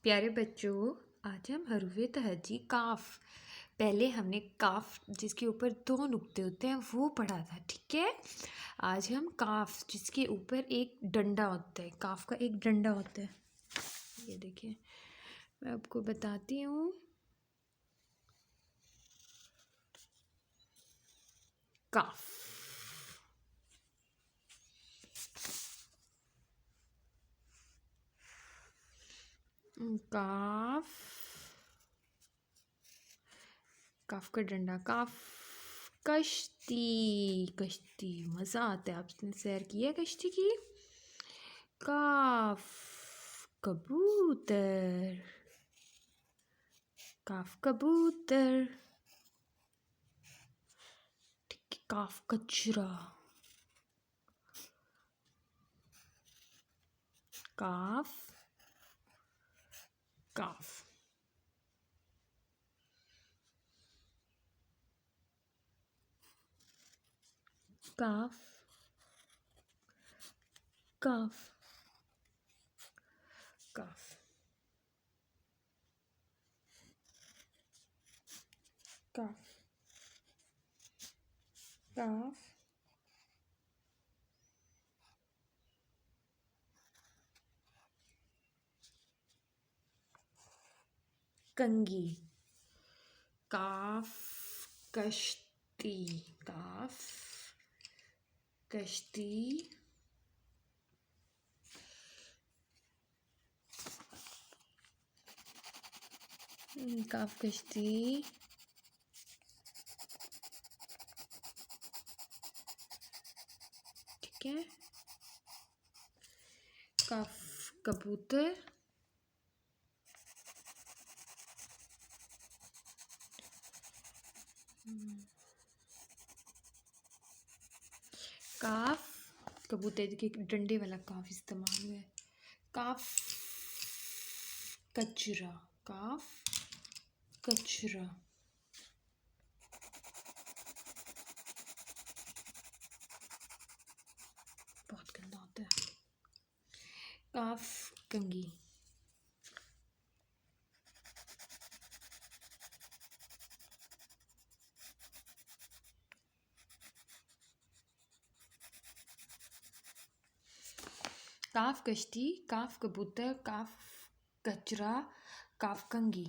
प्यारे बच्चों, आज हम हरूवे तहजी काफ। पहले हमने काफ जिसके ऊपर दो नुक्ते होते हैं वो पढ़ा था, ठीक है। आज हम काफ जिसके ऊपर एक डंडा होता है, काफ का एक डंडा होता है। ये देखिए, मैं आपको बताती हूँ। काफ, काफ, काफ का डंडा, काफ कश्ती। कश्ती मज़ा आता है। आपने सैर की है कश्ती की? काफ कबूतर, काफ कबूतर। ठीक है, काफ कचरा, काफ काफ। काफ काफ काफ। काफ काफ कंगी, काफ कश्ती, काफ कश्ती, काफ कश्ती, ठीक है। काफ कबूतर, काफ कबूतर के डंडे वाला काफ इस्तेमाल हुआ है। काफ कचरा, काफ कचरा, बहुत गंदा होता है। काफ कंगी, काफ कश्ती, काफ कबूतर, काफ कचरा, काफ कंगी।